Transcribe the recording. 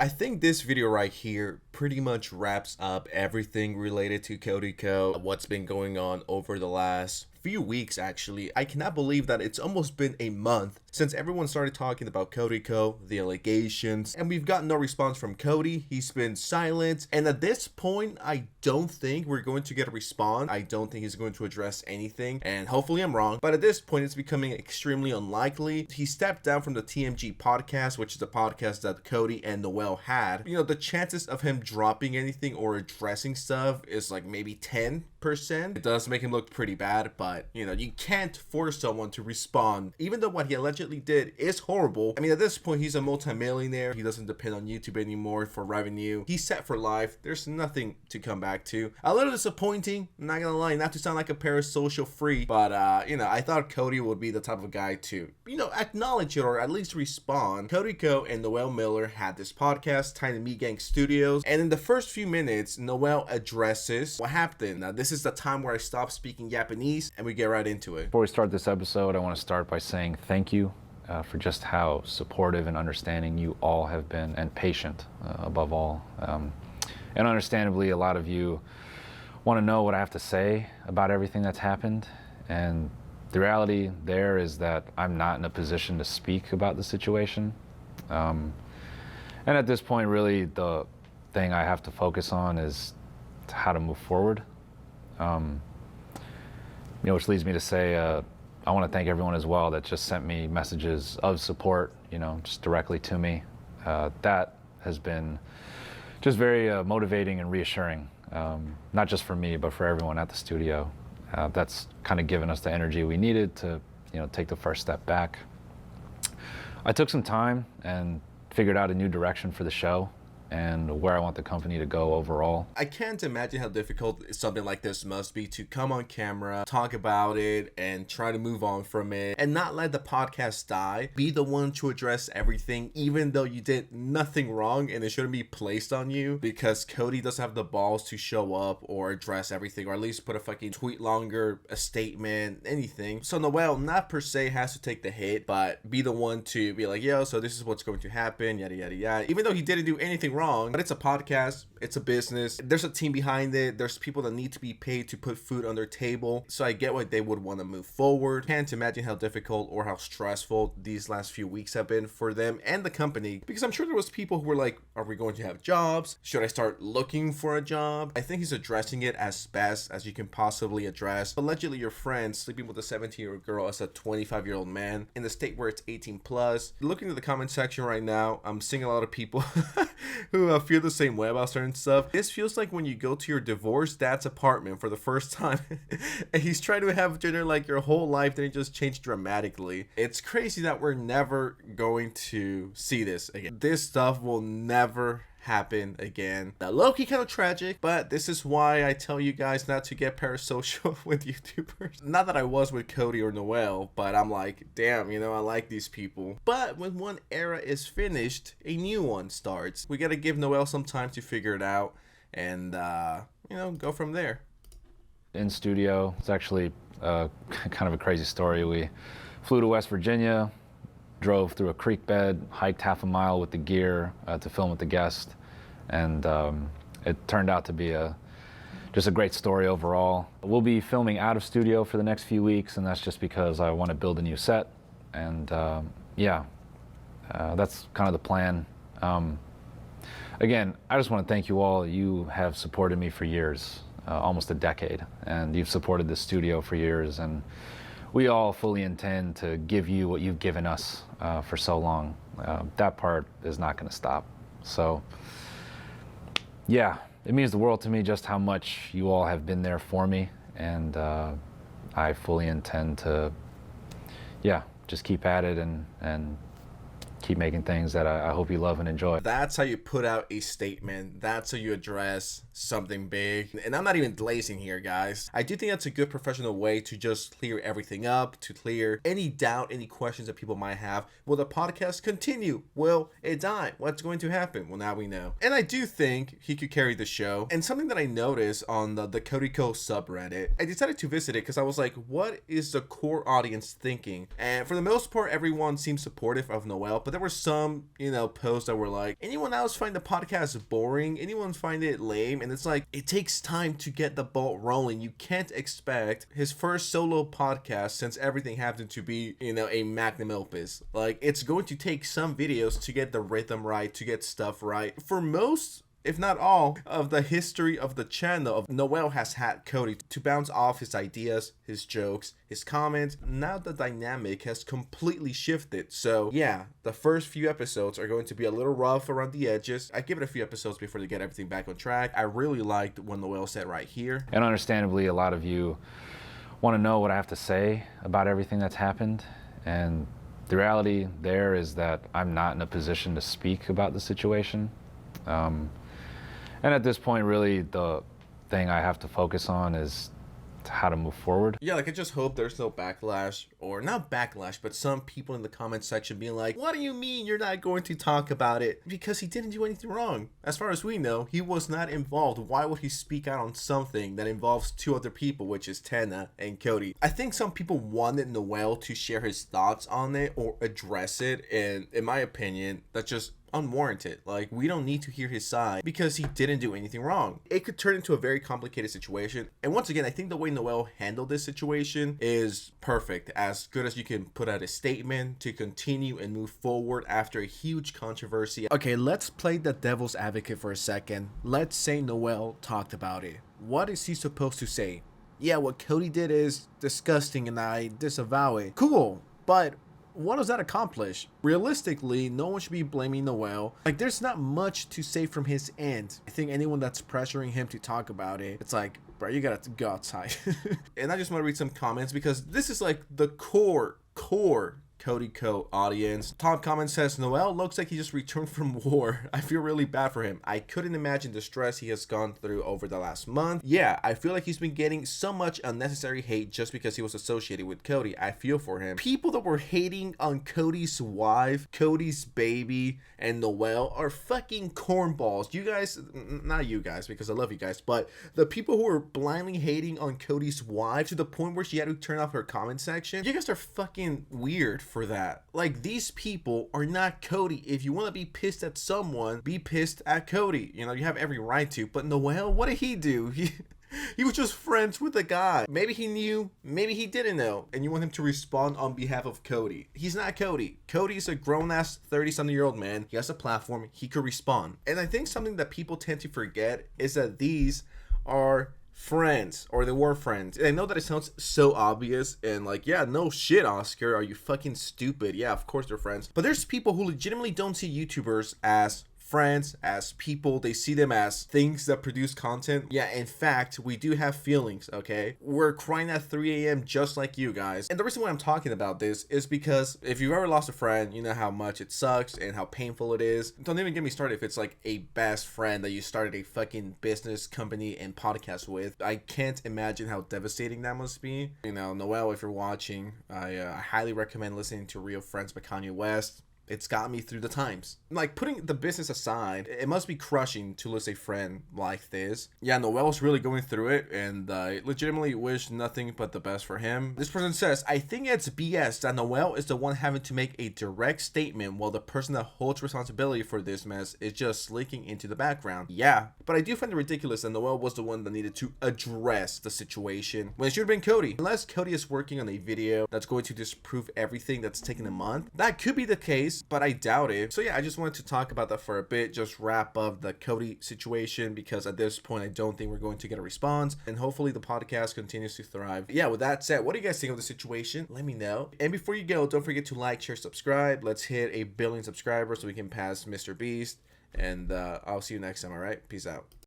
I think this video right here pretty much wraps up everything related to Cody Ko, what's been going on over the last few weeks. Actually, I cannot believe that it's almost been a month since everyone started talking about Cody Ko, the allegations, and we've gotten no response from Cody. He's been silent, and at this point I don't think we're going to get a response. I don't think he's going to address anything, and hopefully I'm wrong, but at this point it's becoming extremely unlikely. He stepped down from the TMG podcast, which is the podcast that Cody and Noel had. You know, the chances of him dropping anything or addressing stuff is like maybe 10%. It does make him look pretty bad, but you know, you can't force someone to respond, even though what he allegedly did is horrible. I mean, at this point, he's a multimillionaire. He doesn't depend on YouTube anymore for revenue. He's set for life. There's nothing to come back to. A little disappointing, not gonna lie, not to sound like a parasocial freak, but you know, I thought Cody would be the type of guy to, you know, acknowledge it or at least respond. Cody Ko and Noel Miller had this podcast, Tiny Meat Gang Studios, and in the first few minutes, Noel addresses what happened. Now, this is the time where I stop speaking Japanese and we get right into it. Before we start this episode, I want to start by saying thank you for just how supportive and understanding you all have been, and patient above all. And understandably, a lot of you want to know what I have to say about everything that's happened. And the reality there is that I'm not in a position to speak about the situation. And at this point, really, the thing I have to focus on is how to move forward. You know, which leads me to say, I want to thank everyone as well that just sent me messages of support, you know, just directly to me. That has been just very motivating and reassuring, not just for me, but for everyone at the studio. That's kind of given us the energy we needed to, you know, take the first step back. I took some time and figured out a new direction for the show and where I want the company to go overall. I can't imagine how difficult something like this must be, to come on camera, talk about it, and try to move on from it, and not let the podcast die. Be the one to address everything, even though you did nothing wrong and it shouldn't be placed on you, because Cody doesn't have the balls to show up or address everything, or at least put a fucking tweet longer, a statement, anything. So Noel, not per se has to take the hit, but be the one to be like, yo, so this is what's going to happen, yada yada yada. Even though he didn't do anything wrong, but it's a podcast, it's a business, there's a team behind it, there's people that need to be paid to put food on their table, so I get why they would want to move forward. Can't imagine how difficult or how stressful these last few weeks have been for them and the company, because I'm sure there was people who were like, are we going to have jobs? Should I start looking for a job? I think he's addressing it as best as you can possibly address. Allegedly, your friend sleeping with a 17-year-old girl as a 25-year-old man in the state where it's 18 plus. Looking at the comment section right now, I'm seeing a lot of people who feel the same way about certain stuff. This feels like when you go to your divorced dad's apartment for the first time and he's trying to have dinner like your whole life, then it just changed dramatically. It's crazy that we're never going to see this again. This stuff will never happen again. Now, low-key kind of tragic, but this is why I tell you guys not to get parasocial with YouTubers. Not that I was with Cody or Noel, but I'm like, damn, you know, I like these people. But when one era is finished, a new one starts. We gotta give Noel some time to figure it out and, you know, go from there. In studio, it's actually kind of a crazy story. We flew to West Virginia, drove through a creek bed, hiked half a mile with the gear to film with the guest, and it turned out to be just a great story overall. We'll be filming out of studio for the next few weeks, and that's just because I want to build a new set, and yeah, that's kind of the plan. Again, I just want to thank you all. You have supported me for years, almost a decade, and you've supported the studio for years, and we all fully intend to give you what you've given us for so long. That part is not going to stop. So, yeah, it means the world to me just how much you all have been there for me, and I fully intend to, yeah, just keep at it and keep making things that I hope you love and enjoy. That's how you put out a statement. That's how you address something big. And I'm not even glazing here, guys. I do think that's a good professional way to just clear everything up, to clear any doubt, any questions that people might have. Will the podcast continue? Will it die? What's going to happen? Well, now we know. And I do think he could carry the show. And something that I noticed on the Cody Ko subreddit, I decided to visit it because I was like, what is the core audience thinking? And for the most part, everyone seems supportive of Noel, but there were some, posts that were like, anyone else find the podcast boring? Anyone find it lame? And it's like, it takes time to get the ball rolling. You can't expect his first solo podcast, since everything happened to be, a magnum opus. Like, it's going to take some videos to get the rhythm right, to get stuff right. For most, if not all, of the history of the channel, Noel has had Cody to bounce off his ideas, his jokes, his comments. Now the dynamic has completely shifted. So yeah, the first few episodes are going to be a little rough around the edges. I give it a few episodes before they get everything back on track. I really liked what Noel said right here. And understandably, a lot of you want to know what I have to say about everything that's happened. And the reality there is that I'm not in a position to speak about the situation. And at this point, really, the thing I have to focus on is how to move forward. Yeah, like, I just hope there's no backlash, or not backlash, but some people in the comment section being like, what do you mean you're not going to talk about it? Because he didn't do anything wrong. As far as we know, he was not involved. Why would he speak out on something that involves two other people, which is Tana and Cody? I think some people wanted Noel to share his thoughts on it or address it, and in my opinion, that's just unwarranted. Like, we don't need to hear his side because he didn't do anything wrong. It could turn into a very complicated situation. And once again, I think the way Noel handled this situation is perfect. As good as you can put out a statement to continue and move forward after a huge controversy. Okay, let's play the devil's advocate for a second. Let's say Noel talked about it. What is he supposed to say? Yeah, what Cody did is disgusting and I disavow it. Cool, but what does that accomplish? Realistically, no one should be blaming Noel. Like, there's not much to say from his end. I think anyone that's pressuring him to talk about it, it's like, bro, you gotta go outside. And I just want to read some comments because this is like the core Cody Ko audience. Top comment says, Noel looks like he just returned from war. I feel really bad for him. I couldn't imagine the stress he has gone through over the last month. Yeah, I feel like he's been getting so much unnecessary hate just because he was associated with Cody. I feel for him. People that were hating on Cody's wife, Cody's baby, and Noel are fucking cornballs. You guys, not you guys because I love you guys, but the people who are blindly hating on Cody's wife to the point where she had to turn off her comment section, you guys are fucking weird for that. Like, these people are not Cody. If you want to be pissed at someone, be pissed at Cody. You have every right to. But Noel, what did he do? He was just friends with the guy. Maybe he knew, maybe he didn't know, and you want him to respond on behalf of Cody. He's not Cody. Cody's a grown-ass 30-something-year-old man. He has a platform. He could respond. And I think something that people tend to forget is that these are friends, or they were friends. And I know that it sounds so obvious and like, yeah, no shit, Oscar, are you fucking stupid? Yeah, of course they're friends. But there's people who legitimately don't see YouTubers as friends, as people. They see them as things that produce content. Yeah, in fact, we do have feelings, okay? We're crying at 3 a.m. just like you guys. And the reason why I'm talking about this is because if you've ever lost a friend, you know how much it sucks and how painful it is. Don't even get me started if it's like a best friend that you started a fucking business, company, and podcast with. I can't imagine how devastating that must be. Noel, if you're watching, I highly recommend listening to Real Friends by Kanye West. It's got me through the times. Like, putting the business aside, it must be crushing to lose a friend like this. Yeah, Noel's really going through it, and I legitimately wish nothing but the best for him. This person says, I think it's BS that Noel is the one having to make a direct statement while the person that holds responsibility for this mess is just slinking into the background. Yeah, but I do find it ridiculous that Noel was the one that needed to address the situation when it should have been Cody. Unless Cody is working on a video that's going to disprove everything that's taken a month, that could be the case, but I doubt it. So yeah, I just wanted to talk about that for a bit, just wrap up the Cody situation, because at this point I don't think we're going to get a response, and hopefully the podcast continues to thrive. Yeah, with that said, what do you guys think of the situation? Let me know. And before you go, don't forget to like, share, subscribe. Let's hit 1 billion subscribers so we can pass Mr. Beast, and I'll see you next time. All right, peace out.